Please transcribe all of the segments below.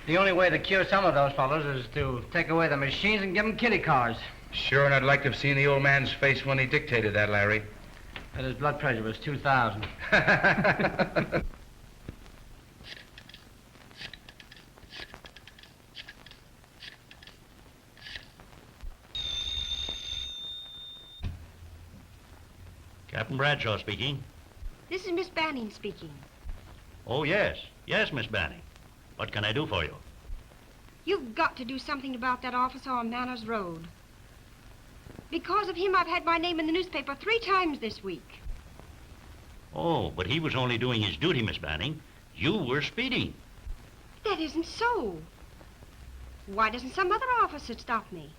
The only way to cure some of those fellows is to take away the machines and give them kiddie cars. Sure, and I'd like to have seen the old man's face when he dictated that, Larry. And his blood pressure was 2,000. Captain Bradshaw speaking. This is Miss Banning speaking. Oh, yes. Yes, Miss Banning. What can I do for you? You've got to do something about that officer on Manners Road. Because of him, I've had my name in the newspaper 3 times this week. Oh, but he was only doing his duty, Miss Banning. You were speeding. That isn't so. Why doesn't some other officer stop me?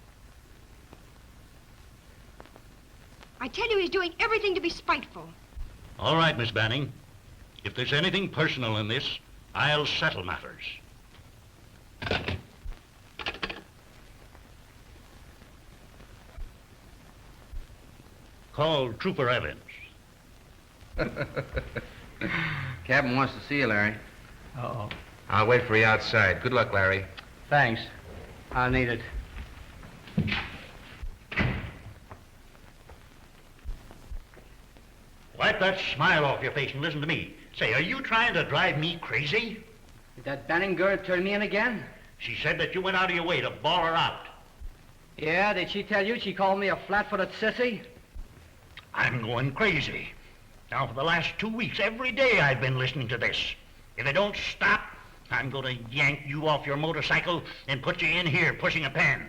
I tell you, he's doing everything to be spiteful. All right, Miss Banning. If there's anything personal in this, I'll settle matters. Call Trooper Evans. Captain wants to see you, Larry. Uh-oh. I'll wait for you outside. Good luck, Larry. Thanks. I'll need it. Wipe that smile off your face and listen to me. Say, are you trying to drive me crazy? Did that Banning girl turn me in again? She said that you went out of your way to bawl her out. Yeah, did she tell you she called me a flat-footed sissy? I'm going crazy. Now, for the last 2 weeks, every day I've been listening to this. If it don't stop, I'm going to yank you off your motorcycle and put you in here pushing a pen.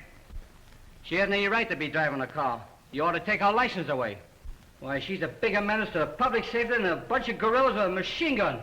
She hasn't any right to be driving a car. You ought to take her license away. Why, she's a bigger menace to the public safety than a bunch of gorillas with a machine gun.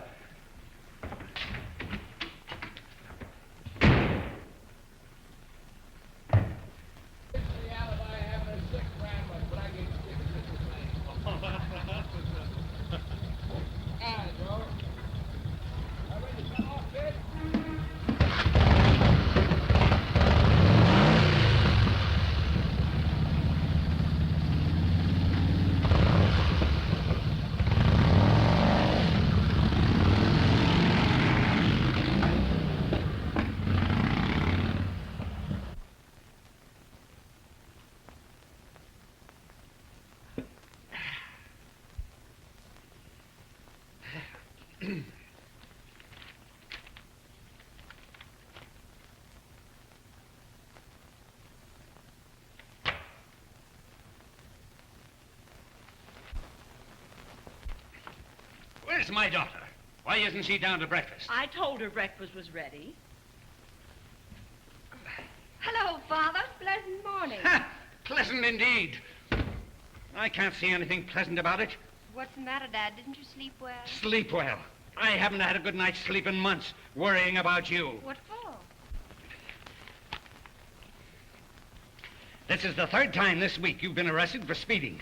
Where's my daughter? Why isn't she down to breakfast? I told her breakfast was ready. Hello, Father. Pleasant morning. Ha! Pleasant indeed. I can't see anything pleasant about it. What's the matter, Dad? Didn't you sleep well? Sleep well. I haven't had a good night's sleep in months, worrying about you. What for? This is the 3rd time this week you've been arrested for speeding.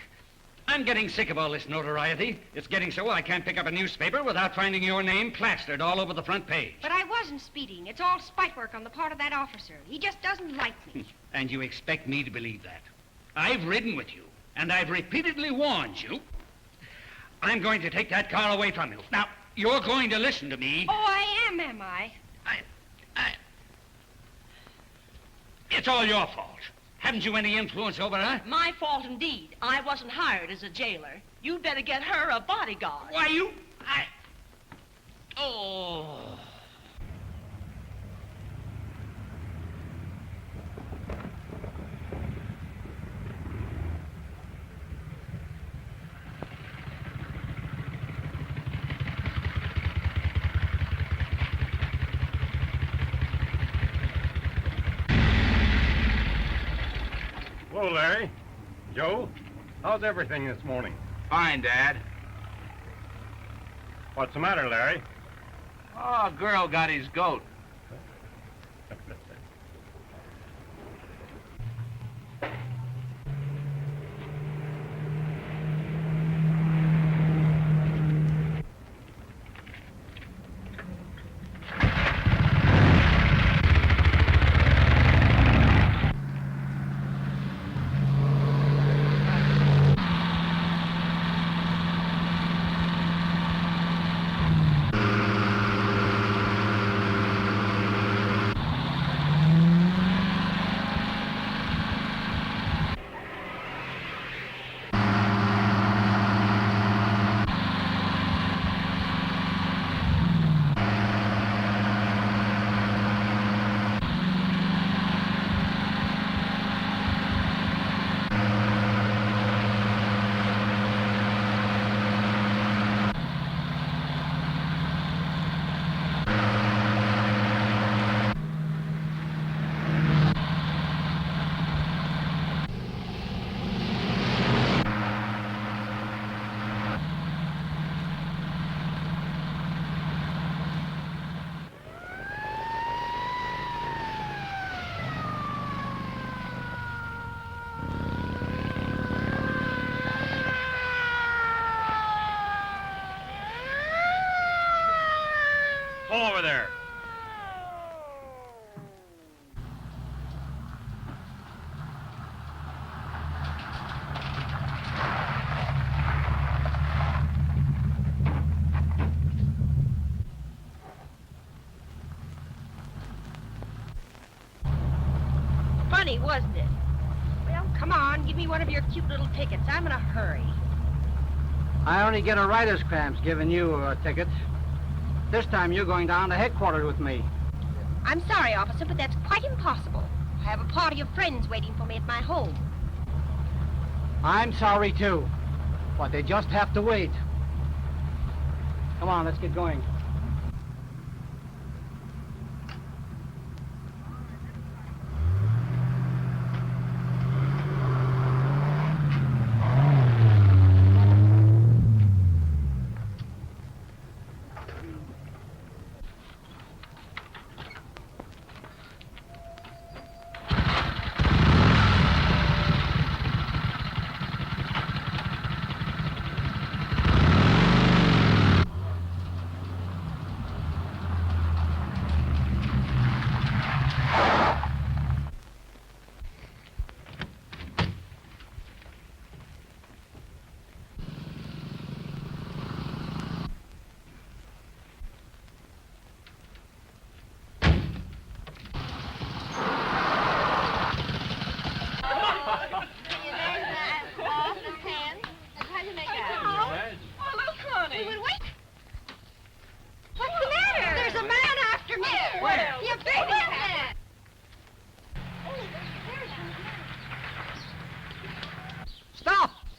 I'm getting sick of all this notoriety. It's getting so I can't pick up a newspaper without finding your name plastered all over the front page. But I wasn't speeding. It's all spite work on the part of that officer. He just doesn't like me. And you expect me to believe that? I've ridden with you, and I've repeatedly warned you. I'm going to take that car away from you. Now, you're going to listen to me. Oh, I am I? It's all your fault. Haven't you any influence over her? My fault indeed. I wasn't hired as a jailer. You'd better get her a bodyguard. Why, you... Oh... Hello, Larry. Joe, how's everything this morning? Fine, Dad. What's the matter, Larry? Oh, a girl got his goat. funny, wasn't it? Well, come on, give me one of your cute little tickets. I'm in a hurry. I only get a writer's cramps giving you a ticket. This time you're going down to headquarters with me. I'm sorry, officer, but that's quite impossible. I have a party of friends waiting for me at my home. I'm sorry, too. But they just have to wait. Come on, let's get going.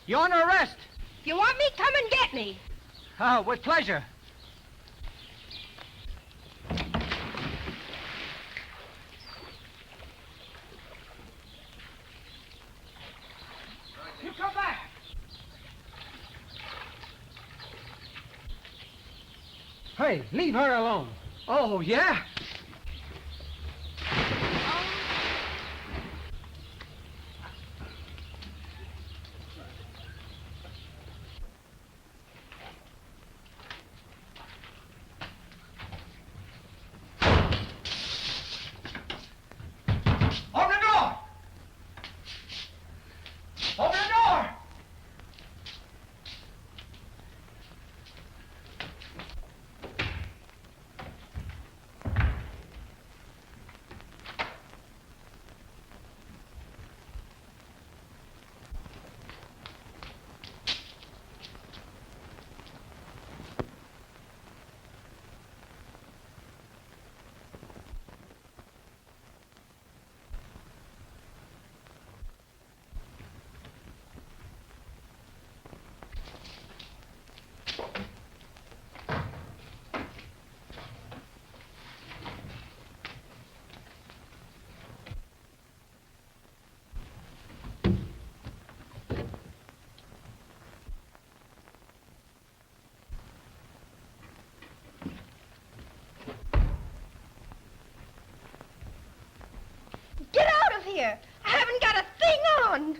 You're under arrest. If you want me, come and get me. Oh, with pleasure. You come back. Hey, leave her alone. Oh, yeah? Get out of here! I haven't got a thing on!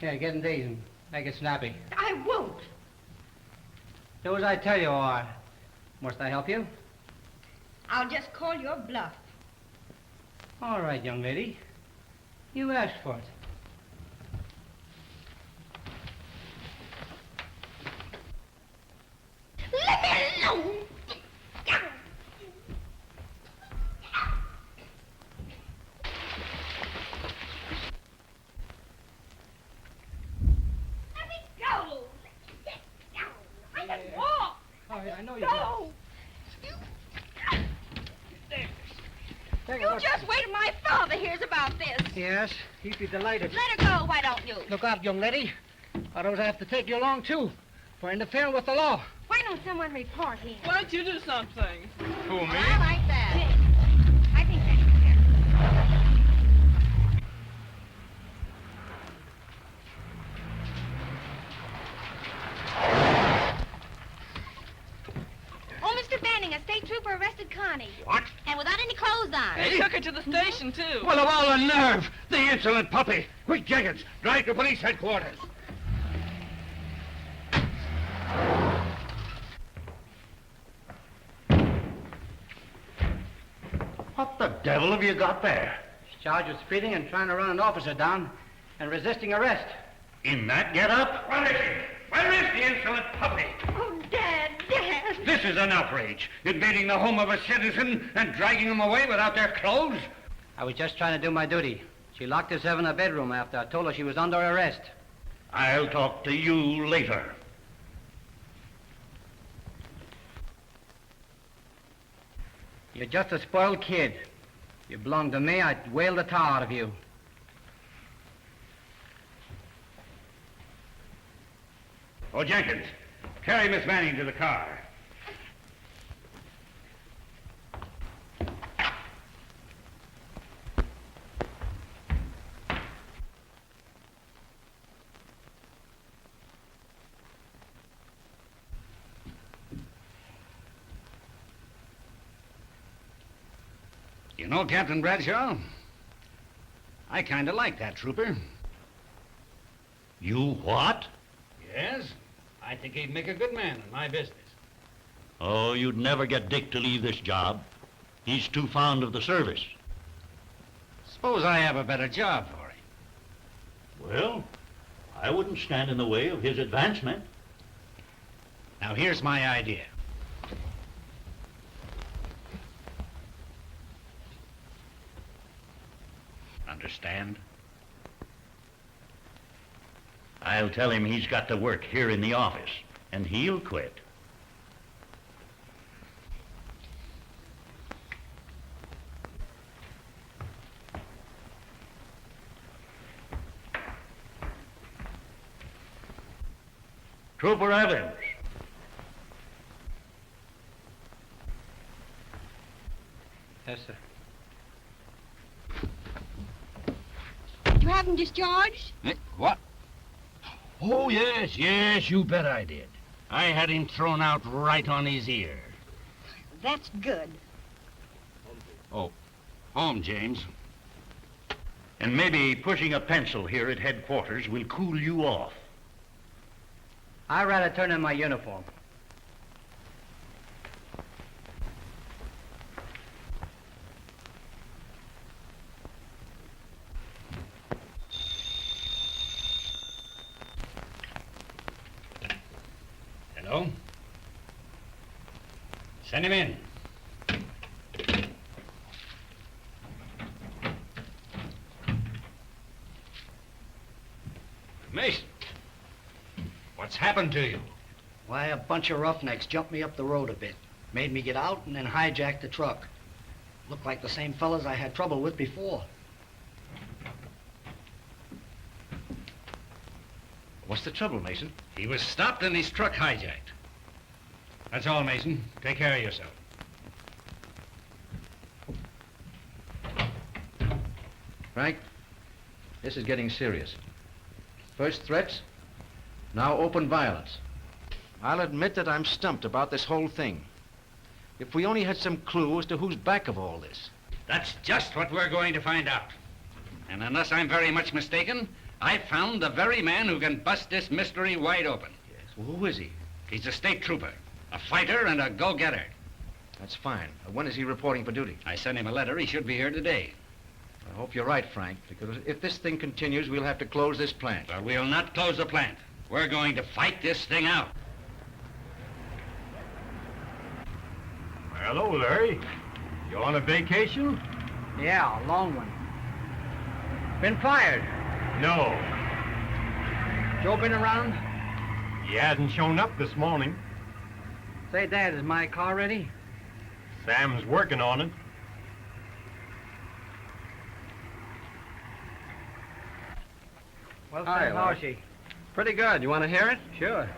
Yeah, get in days and make it snappy. I won't. Do as I tell you, or must I help you? I'll just call your bluff. All right, young lady. You asked for it. Let me alone! Let me go! Get down! I can walk! All right, I know you No! You just wait till my father hears about this. Yes, he'd be delighted. Let her go, why don't you? Look out, young lady. Others have to take you along, too, for interfering with the law. Why don't someone report him? Why don't you do something? Who, me? I like that. I think that's fair. Oh, Mr. Banning, a state trooper arrested Connie. What? And without any clothes on. They took her to the station, too. Well, of all the nerve! The insolent puppy! Quick, Jenkins! Drive to police headquarters! What the devil have you got there? Charged with speeding and trying to run an officer down and resisting arrest. In that get-up? What is it? Where is the insolent puppy? Oh, Dad, Dad. This is an outrage. Invading the home of a citizen and dragging them away without their clothes. I was just trying to do my duty. She locked herself in her bedroom after I told her she was under arrest. I'll talk to you later. You're just a spoiled kid. If you belonged to me, I'd whale the tar out of you. Oh, Jenkins, carry Miss Vane to the car. You know, Captain Bradshaw, I kind of like that trooper. You what? Yes, I think he'd make a good man in my business. Oh, you'd never get Dick to leave this job. He's too fond of the service. Suppose I have a better job for him. Well, I wouldn't stand in the way of his advancement. Now, here's my idea. Understand? I'll tell him he's got to work here in the office, and he'll quit. Trooper Evans. Yes, sir. You have him discharged? What? Oh, yes, you bet I did. I had him thrown out right on his ear. That's good. Oh, home, James. And maybe pushing a pencil here at headquarters will cool you off. I'd rather turn in my uniform. Hello? Send him in. Mason, what's happened to you? Why, a bunch of roughnecks jumped me up the road a bit, made me get out, and then hijacked the truck. Looked like the same fellas I had trouble with before. What's the trouble, Mason? He was stopped and his truck hijacked. That's all, Mason. Take care of yourself. Frank, this is getting serious. First threats, now open violence. I'll admit that I'm stumped about this whole thing. If we only had some clue as to who's back of all this. That's just what we're going to find out. And unless I'm very much mistaken, I've found the very man who can bust this mystery wide open. Yes, well, who is he? He's a state trooper, a fighter and a go-getter. That's fine. When is he reporting for duty? I sent him a letter. He should be here today. I hope you're right, Frank, because if this thing continues, we'll have to close this plant. But we'll not close the plant. We're going to fight this thing out. Hello, Larry. You on a vacation? Yeah, a long one. Been fired. No. Joe been around? He hadn't shown up this morning. Say, Dad, is my car ready? Sam's working on it. Well, Hi, Sam, how Larry. is she? Pretty good. You want to hear it? Sure.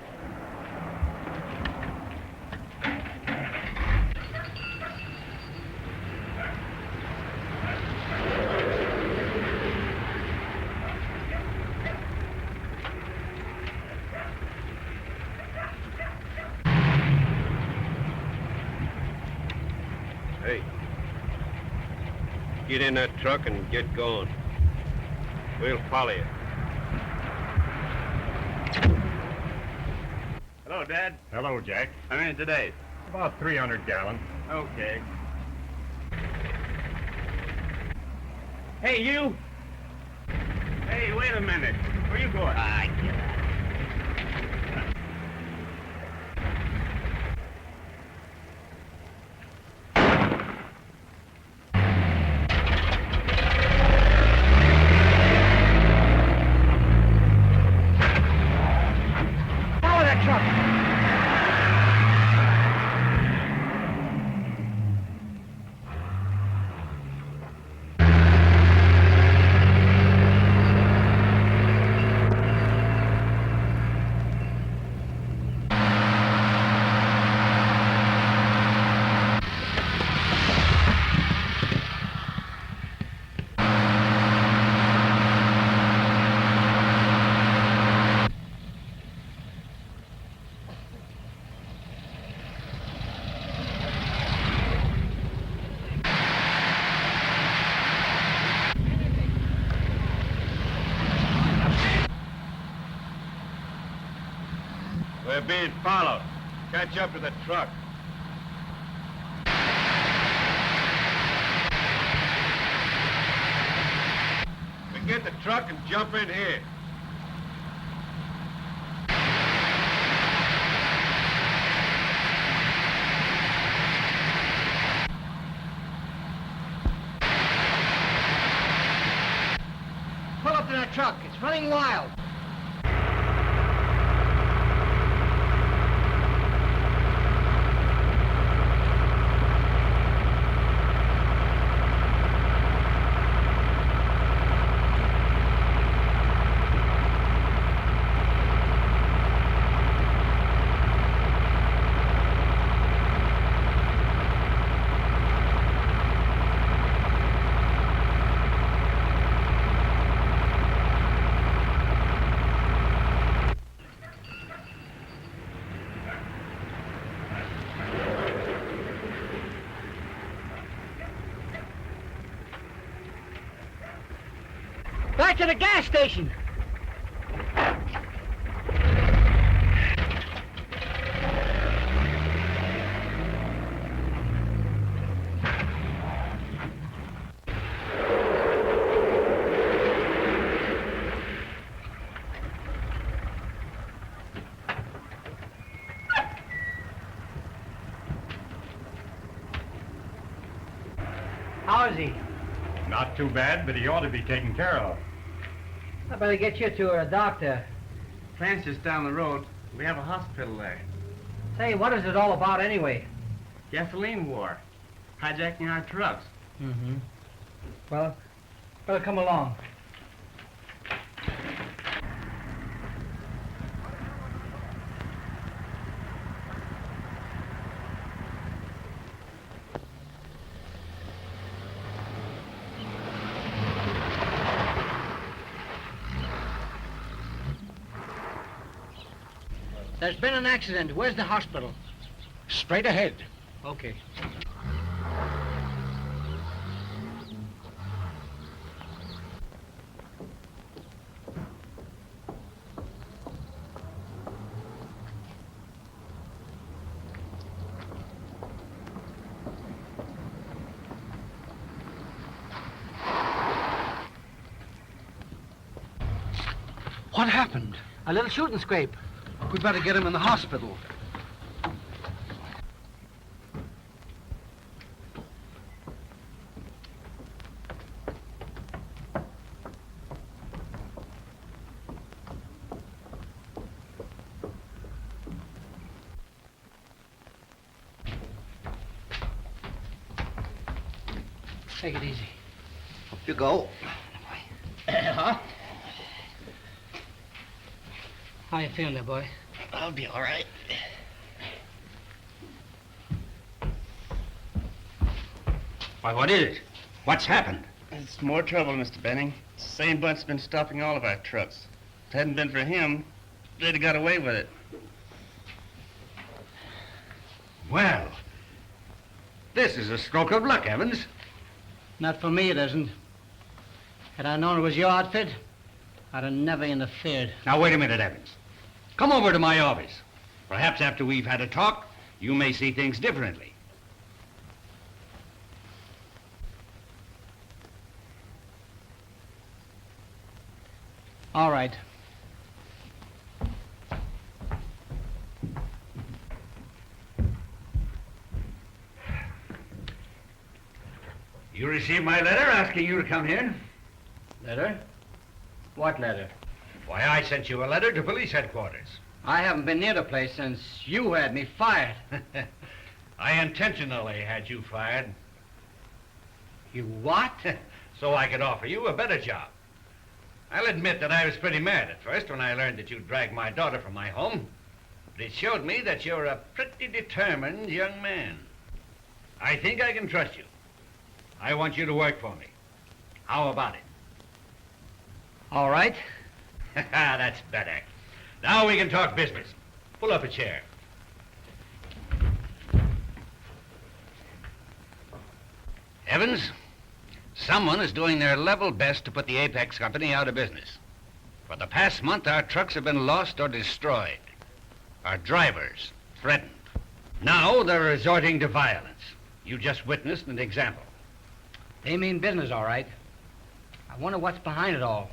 Hey. Get in that truck and get going. We'll follow you. Hello, Dad. Hello, Jack. How many today? About 300 gallons. Okay. Hey, you! Hey, wait a minute. Where you going? Get out. Follow that truck! We're being followed. Catch up to the truck. We get the truck and jump in here. Pull up to that truck. It's running wild. Back to the gas station. How is he? Not too bad, but he ought to be taken care of. I better get you to a doctor. Plant's just down the road. We have a hospital there. Say, what is it all about anyway? Gasoline war. Hijacking our trucks. Mm-hmm. Well, better come along. There's been an accident. Where's the hospital? Straight ahead. Okay. What happened? A little shooting scrape. We better get him in the hospital. Take it easy. You go. Huh? How you feeling there, boy? I'll be all right. Why, what is it? What's happened? It's more trouble, Mr. Benning. The same bunch's been stopping all of our trucks. If it hadn't been for him, they'd have got away with it. Well, this is a stroke of luck, Evans. Not for me, it isn't. Had I known it was your outfit, I'd have never interfered. Now, wait a minute, Evans. Come over to my office. Perhaps after we've had a talk, you may see things differently. All right. You received my letter asking you to come here? Letter? What letter? Why, I sent you a letter to police headquarters. I haven't been near the place since you had me fired. I intentionally had you fired. You what? So I could offer you a better job. I'll admit that I was pretty mad at first when I learned that you dragged my daughter from my home. But it showed me that you're a pretty determined young man. I think I can trust you. I want you to work for me. How about it? All right. That's better. Now we can talk business. Pull up a chair. Evans, someone is doing their level best to put the Apex Company out of business. For the past month, our trucks have been lost or destroyed. Our drivers threatened. Now they're resorting to violence. You just witnessed an example. They mean business, all right. I wonder what's behind it all.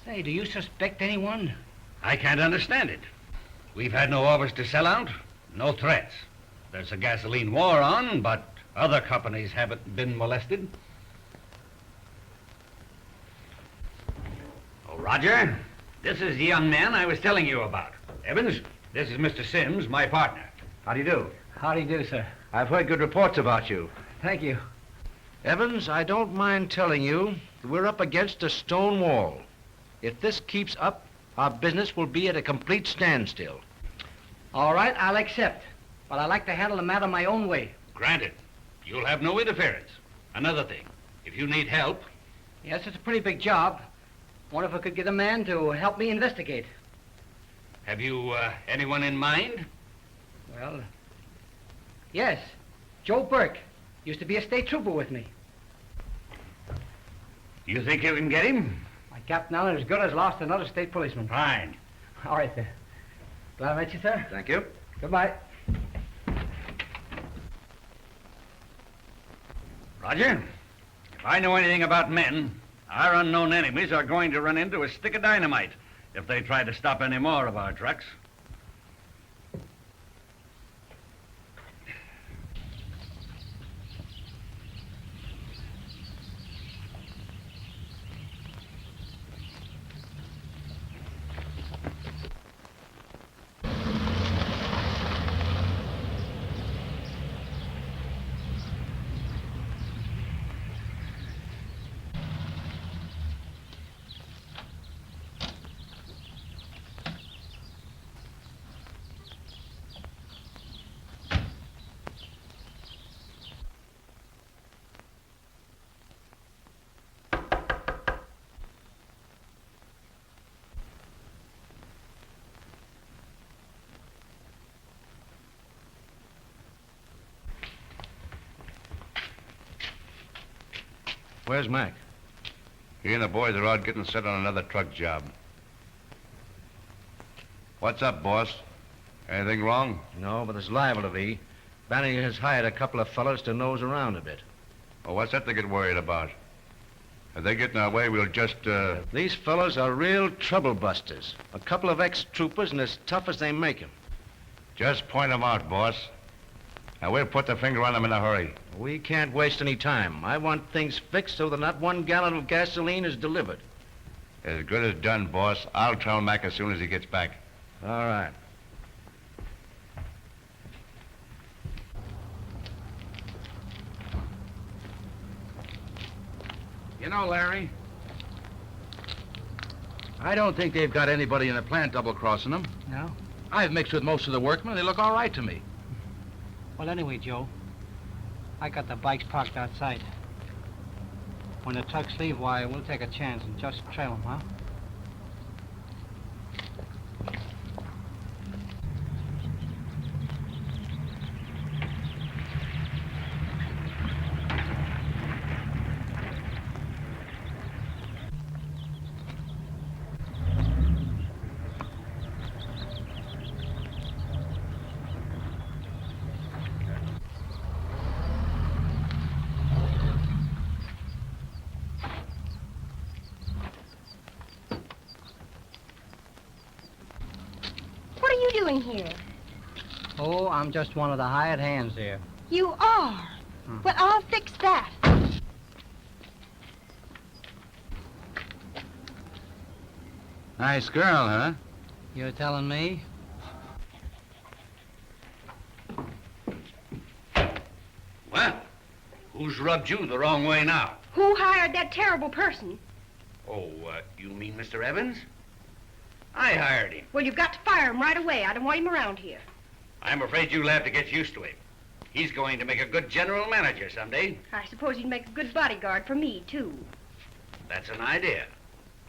Say, do you suspect anyone? I can't understand it. We've had no orders to sell out, no threats. There's a gasoline war on, but other companies haven't been molested. Oh, Roger, this is the young man I was telling you about. Evans, this is Mr. Sims, my partner. How do you do? How do you do, sir? I've heard good reports about you. Thank you. Evans, I don't mind telling you that we're up against a stone wall. If this keeps up, our business will be at a complete standstill. All right, I'll accept. But I like to handle the matter my own way. Granted. You'll have no interference. Another thing, if you need help... Yes, it's a pretty big job. Wonder if I could get a man to help me investigate. Have you anyone in mind? Well, yes. Joe Burke. Used to be a state trooper with me. You think you can get him? My captain Allen is good as lost another state policeman. Fine. All right, sir. Glad I met you, sir. Thank you. Goodbye. Roger, if I know anything about men, our unknown enemies are going to run into a stick of dynamite if they try to stop any more of our trucks. Where's Mack? He and the boys are out getting set on another truck job. What's up, boss? Anything wrong? No, but there's liable to be. Vane has hired a couple of fellows to nose around a bit. Well, what's that to get worried about? If they get in our way, we'll just, These fellows are real trouble busters. A couple of ex-troopers and as tough as they make 'em. Just point them out, boss. And we'll put the finger on them in a hurry. We can't waste any time. I want things fixed so that not 1 gallon of gasoline is delivered. As good as done, boss. I'll tell Mack as soon as he gets back. All right. You know, Larry, I don't think they've got anybody in the plant double-crossing them. No? I've mixed with most of the workmen. They look all right to me. Well, anyway, Joe, I got the bikes parked outside. When the trucks leave, why, we'll take a chance and just trail them, huh? doing here? Oh, I'm just one of the hired hands here. You are? Well, I'll fix that. Nice girl, huh? You're telling me? Well, who's rubbed you the wrong way now? Who hired that terrible person? Oh, you mean Mr. Evans? I hired him. Well, you've got to fire him right away. I don't want him around here. I'm afraid you'll have to get used to him. He's going to make a good general manager someday. I suppose he'd make a good bodyguard for me, too. That's an idea.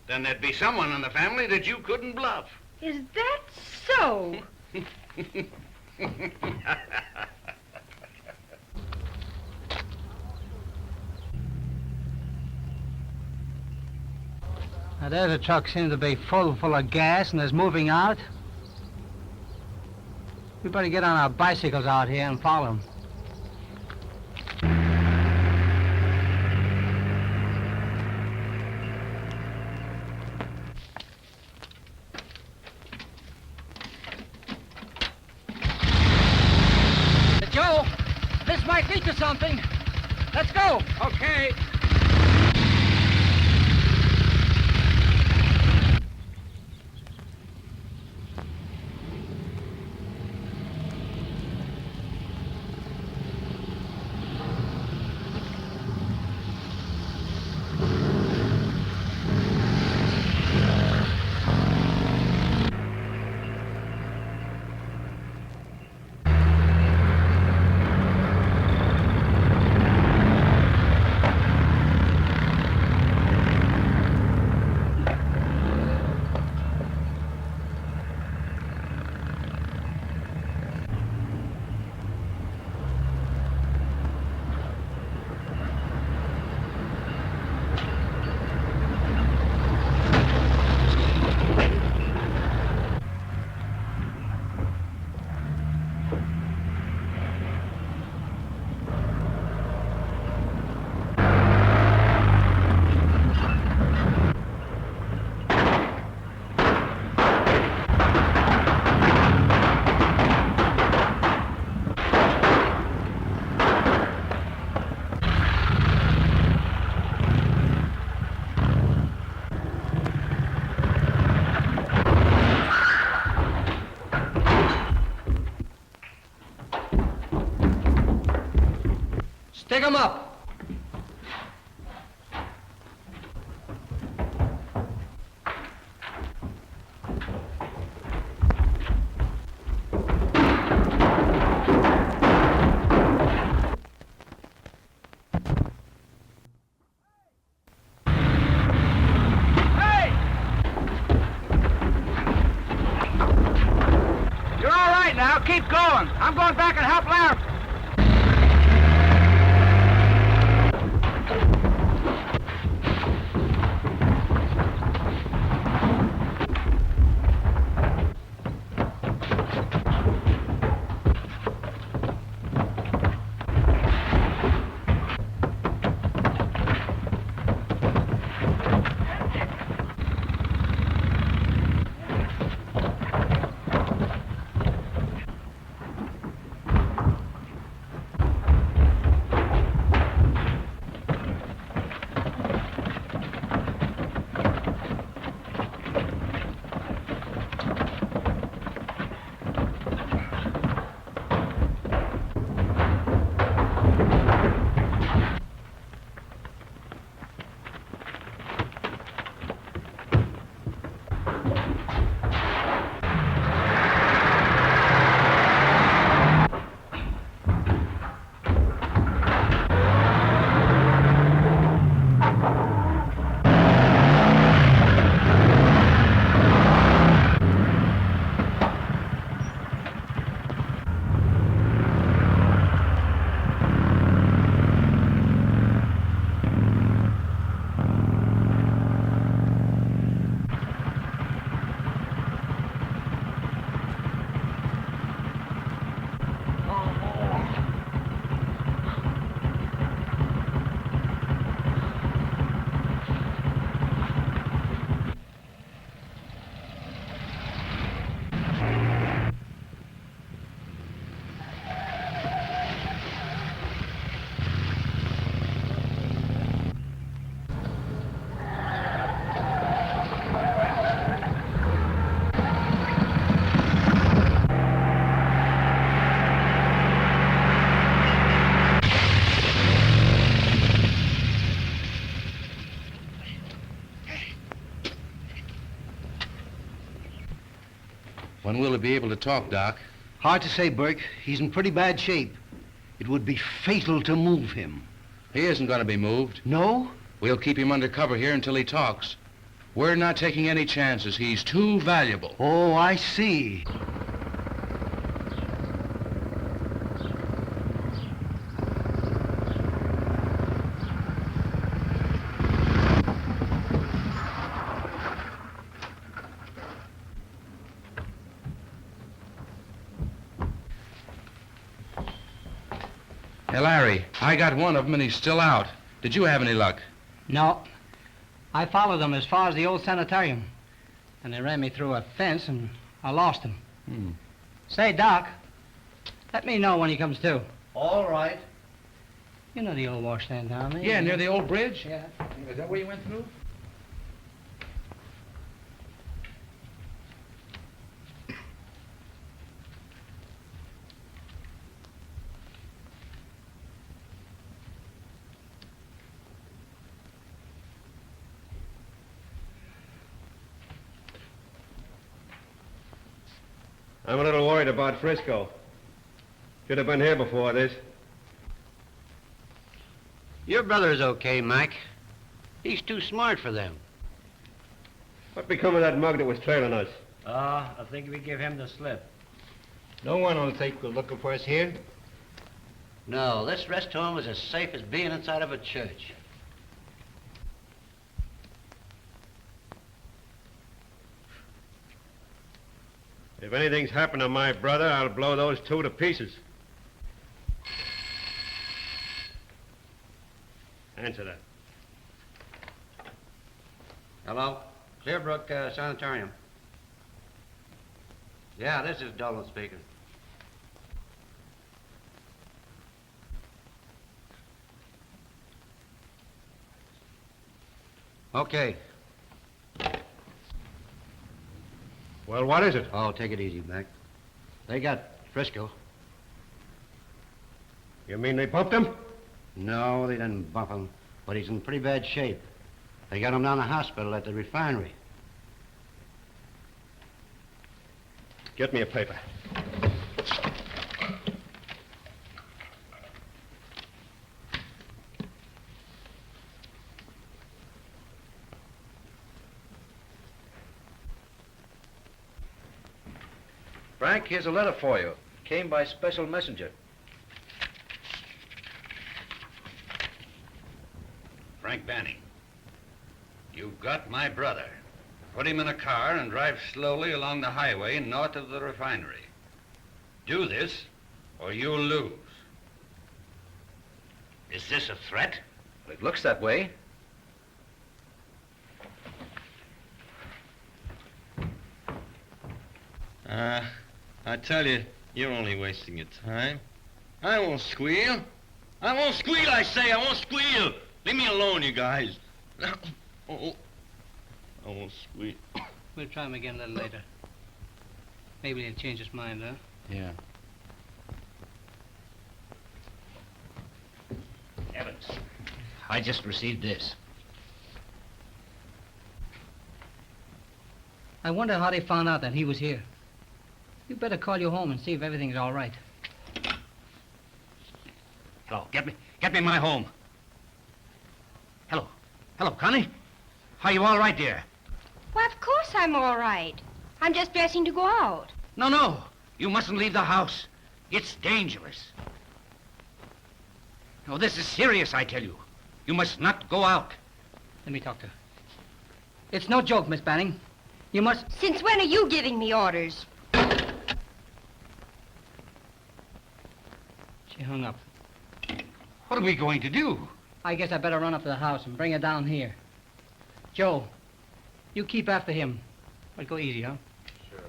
Then there'd be someone in the family that you couldn't bluff. Is that so? Now, there's a truck seems to be full of gas and is moving out. We better get on our bicycles out here and follow him. Joe, this might lead to something. Let's go. Okay. Stick 'em up. Hey! You're all right now. Keep going. I'm going back and help Larry. When will he be able to talk, Doc? Hard to say, Burke. He's in pretty bad shape. It would be fatal to move him. He isn't going to be moved. No? We'll keep him under cover here until he talks. We're not taking any chances. He's too valuable. Oh, I see. Hey, Larry, I got one of them and he's still out. Did you have any luck? No. I followed them as far as the old sanitarium. And they ran me through a fence and I lost him. Say, Doc, let me know when he comes to. All right. You know the old washstand down there? Yeah, near the old bridge? Yeah. Is that where you went through? I'm a little worried about Frisco. Should have been here before this. Your brother's okay, Mack. He's too smart for them. What become of that mug that was trailing us? I think we give him the slip. No one will think we're looking for us here. No, this rest home is as safe as being inside of a church. If anything's happened to my brother, I'll blow those two to pieces. Answer that. Hello? Clearbrook Sanitarium. Yeah, this is Dolan speaking. Okay. Well, what is it? Oh, take it easy, Mack. They got Frisco. You mean they bumped him? No, they didn't bump him, but he's in pretty bad shape. They got him down to the hospital at the refinery. Get me a paper. Frank, here's a letter for you. Came by special messenger. Frank Banning, you've got my brother. Put him in a car and drive slowly along the highway north of the refinery. Do this, or you'll lose. Is this a threat? It looks that way. I tell you, you're only wasting your time. I won't squeal. I won't squeal, I say. I won't squeal. Leave me alone, you guys. Oh, I won't squeal. We'll try him again a little later. Maybe he'll change his mind, huh? Yeah. Evans, I just received this. I wonder how they found out that he was here. You better call your home and see if everything's all right. Hello, get me my home. Hello, Connie. Are you all right, dear? Why, of course I'm all right. I'm just dressing to go out. No, you mustn't leave the house. It's dangerous. No, this is serious, I tell you. You must not go out. Let me talk to her. It's no joke, Miss Banning. You must... Since when are you giving me orders? She hung up. What are we going to do? I guess I better run up to the house and bring her down here. Joe, you keep after him. But go easy, huh? Sure.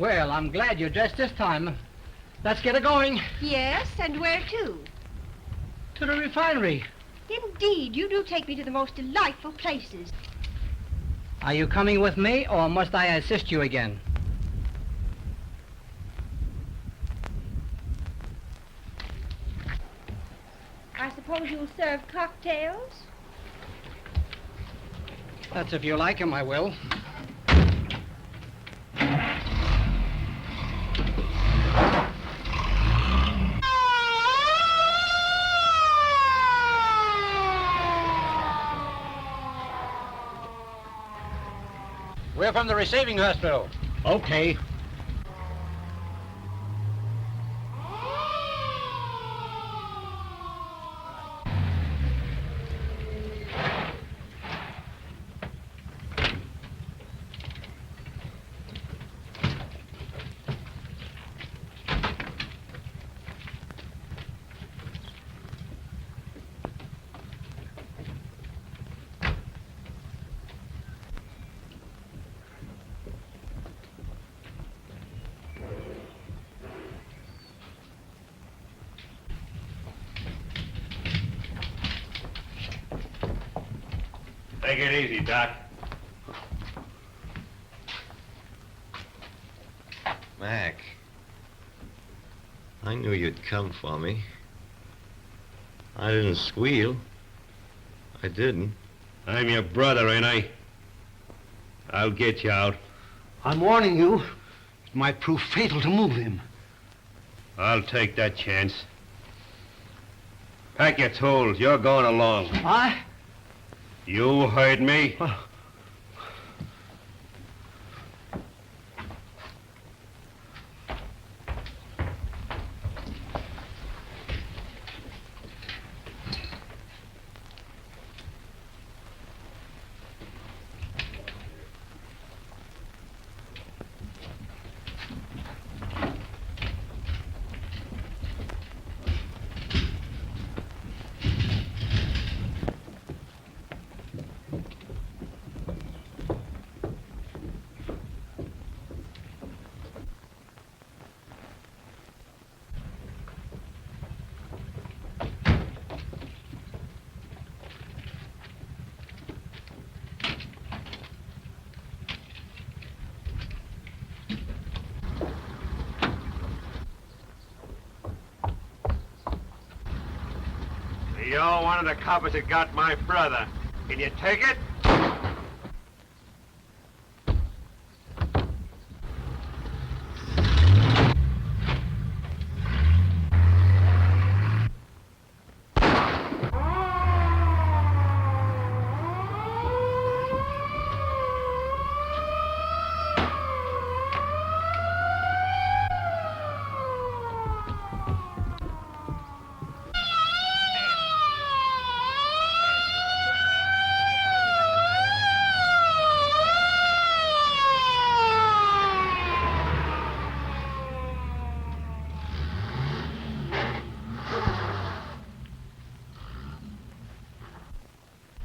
Well, I'm glad you're dressed this time. Let's get it going. Yes, and where to? To the refinery. Indeed, you do take me to the most delightful places. Are you coming with me, or must I assist you again? I suppose you'll serve cocktails? That's if you like 'em, I will. We're from the receiving hospital. Okay. Take it easy, Doc. Mack, I knew you'd come for me. I didn't squeal. I didn't. I'm your brother, ain't I? I'll get you out. I'm warning you. It might prove fatal to move him. I'll take that chance. Pack your tools. You're going along. I? You heard me. You're one of the coppers that got my brother. Can you take it?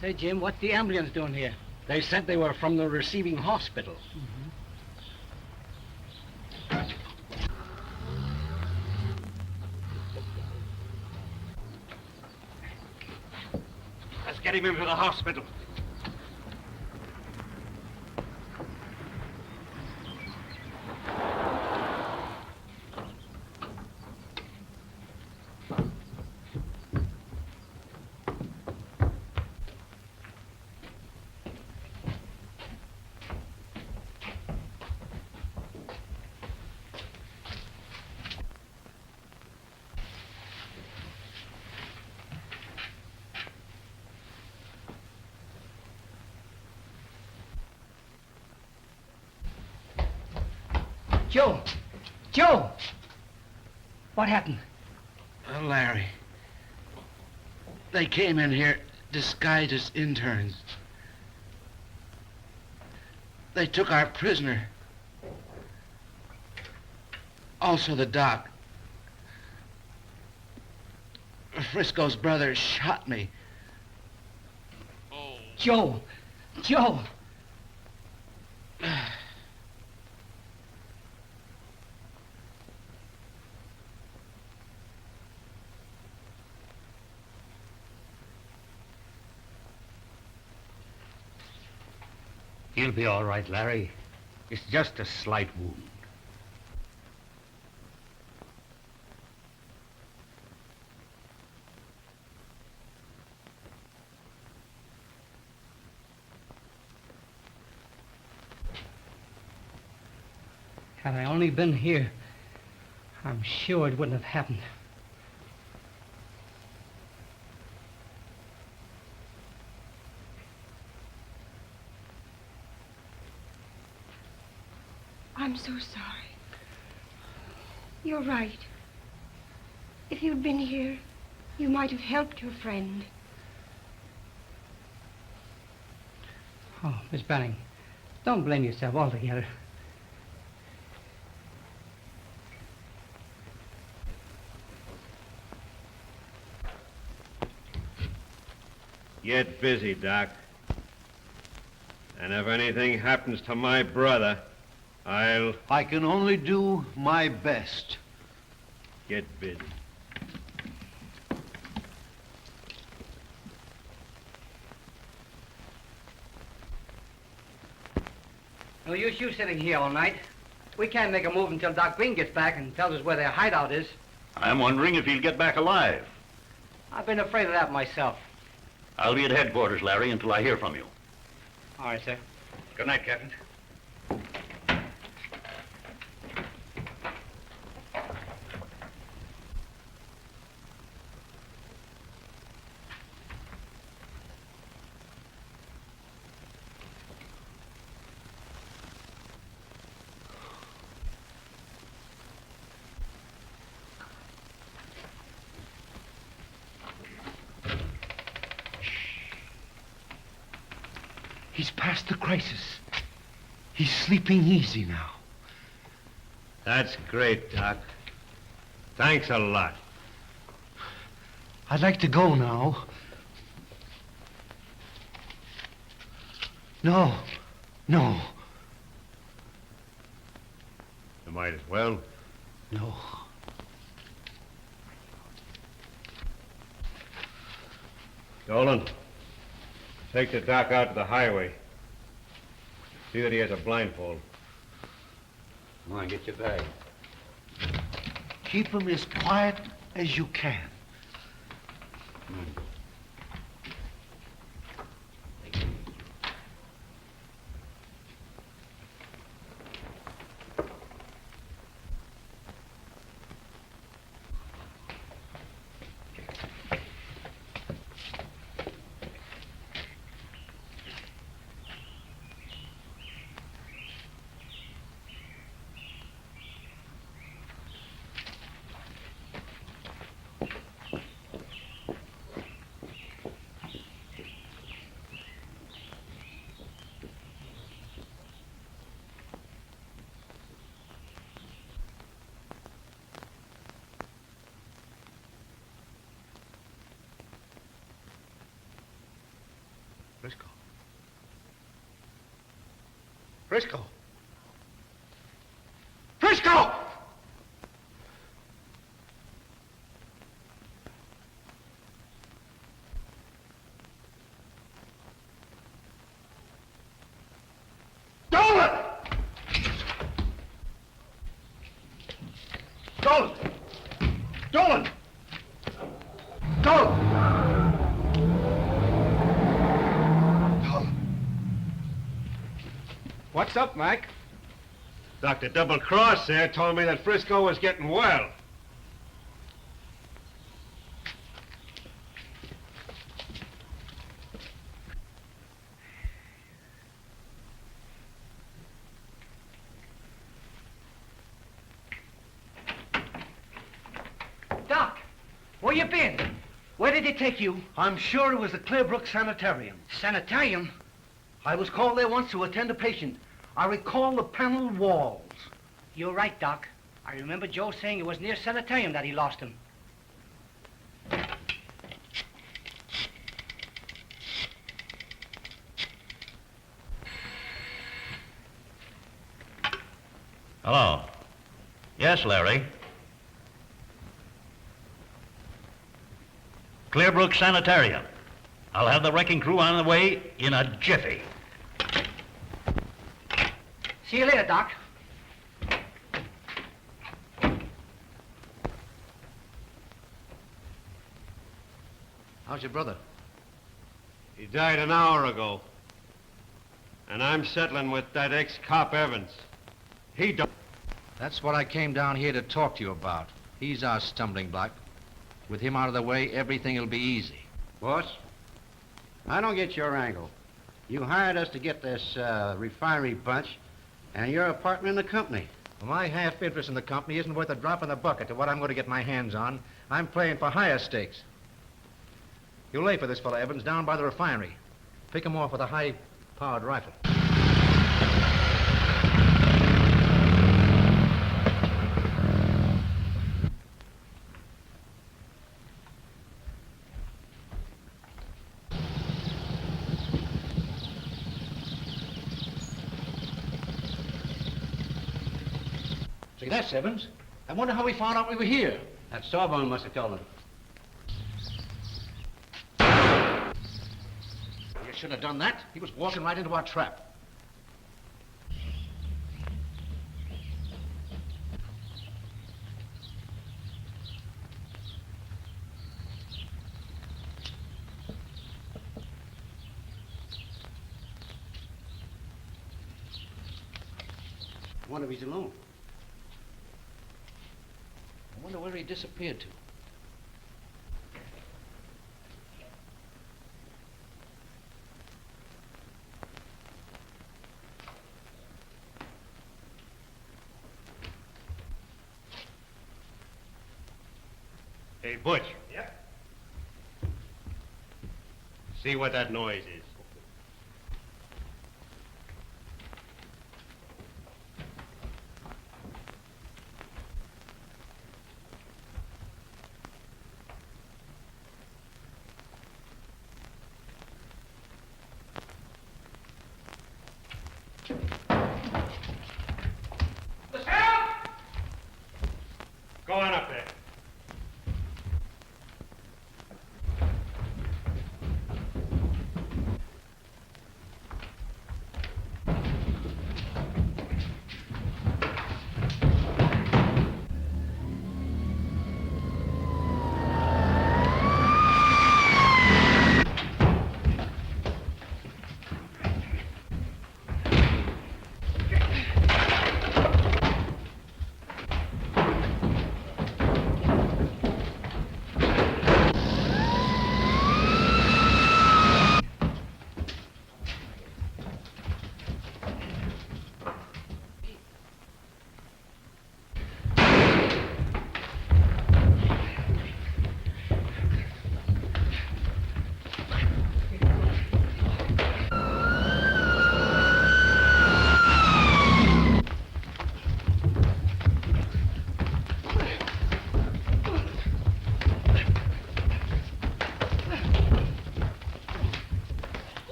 Say, Jim, what's the ambulance doing here? They said they were from the receiving hospital. Let's get him into the hospital. Joe! Joe! What happened? Larry. They came in here disguised as interns. They took our prisoner. Also the doc. Frisco's brother shot me. Joe! Joe! He'll be all right, Larry. It's just a slight wound. Had I only been here, I'm sure it wouldn't have happened. I'm so sorry. You're right. If you'd been here, you might have helped your friend. Oh, Miss Banning, don't blame yourself altogether. Get busy, Doc. And if anything happens to my brother, I can only do my best. Get busy. No use you sitting here all night. We can't make a move until Doc Greene gets back and tells us where their hideout is. I'm wondering if he'll get back alive. I've been afraid of that myself. I'll be at headquarters, Larry, until I hear from you. All right, sir. Good night, Captain. He's past the crisis. He's sleeping easy now. That's great, Doc. Thanks a lot. I'd like to go now. No. You might as well. No. Dolan, take the Doc out to the highway. See that he has a blindfold. Come on, get your bag. Keep him as quiet as you can. Frisco! Frisco! Dolan! Dolan! Dolan! Dolan! What's up, Mack? Dr. Double Cross there told me that Frisco was getting well. Doc, where you been? Where did he take you? I'm sure it was the Clearbrook Sanitarium. Sanitarium? I was called there once to attend a patient. I recall the paneled walls. You're right, Doc. I remember Joe saying it was near sanitarium that he lost him. Hello. Yes, Larry. Clearbrook Sanitarium. I'll have the wrecking crew on the way in a jiffy. See you later, Doc. How's your brother? He died an hour ago. And I'm settling with that ex-cop Evans. He don't... That's what I came down here to talk to you about. He's our stumbling block. With him out of the way, everything will be easy. Boss, I don't get your angle. You hired us to get this refinery bunch, and you're a partner in the company. Well, my half interest in the company isn't worth a drop in the bucket to what I'm going to get my hands on. I'm playing for higher stakes. You lay for this fellow Evans down by the refinery. Pick him off with a high-powered rifle. See, that's Simmons. I wonder how he found out we were here. That Sawbone must have told him. You should have done that. He was walking right into our trap. I wonder if he's alone. I wonder where he disappeared to. Hey, Butch. Yep. See what that noise is. Go on up there.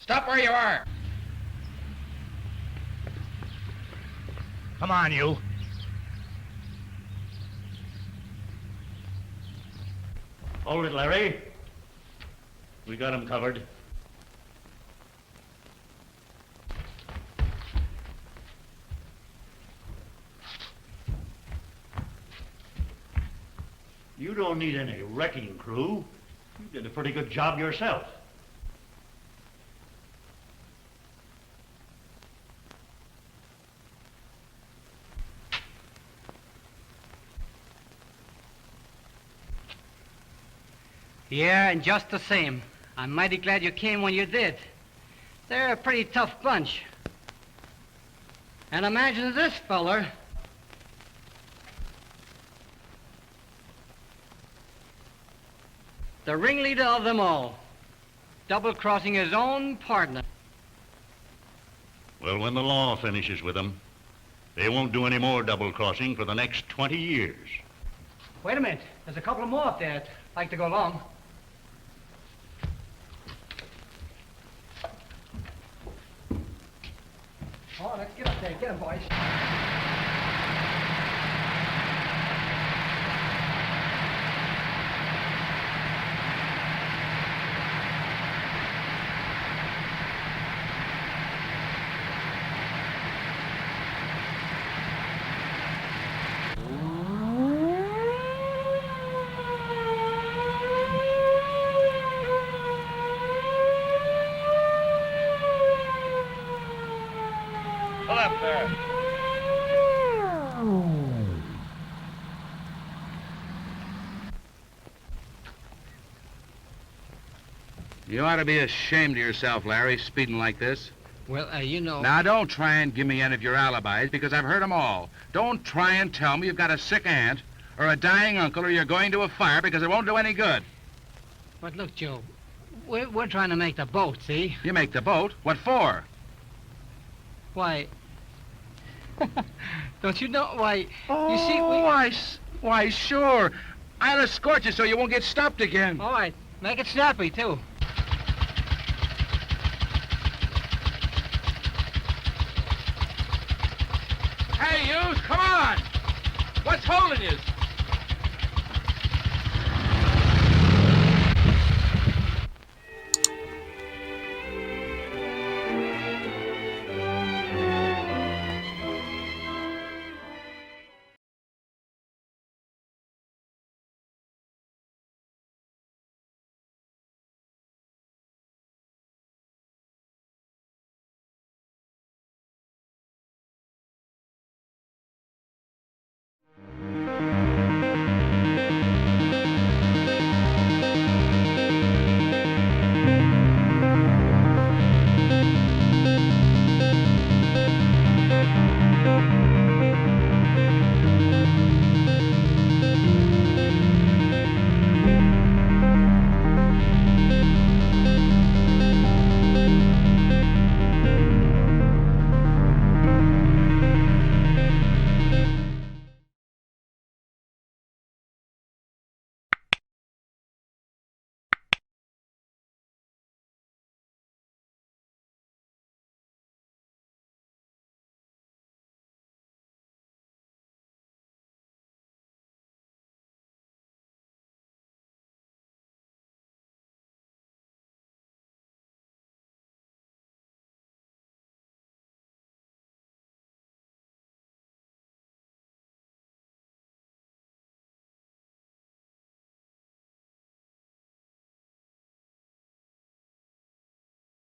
Stop where you are. Come on, you. Hold it, Larry. We got him covered. You don't need any wrecking crew. You did a pretty good job yourself. Yeah, and just the same. I'm mighty glad you came when you did. They're a pretty tough bunch. And imagine this feller. The ringleader of them all. Double-crossing his own partner. Well, when the law finishes with them, they won't do any more double-crossing for the next 20 years. Wait a minute. There's a couple more up there that'd like to go along. Oh, let's get up there. Get 'em, boys. Pull up there. You ought to be ashamed of yourself, Larry, speeding like this. Well, you know... Now, don't try and give me any of your alibis, because I've heard them all. Don't try and tell me you've got a sick aunt or a dying uncle or you're going to a fire, because it won't do any good. But look, Joe, we're trying to make the boat, see? You make the boat? What for? Why... Don't you know? Why, Oh, you see, why, sure. I'll escort you so you won't get stopped again. All right. Make it snappy, too. Hey, you, come on! What's holding you?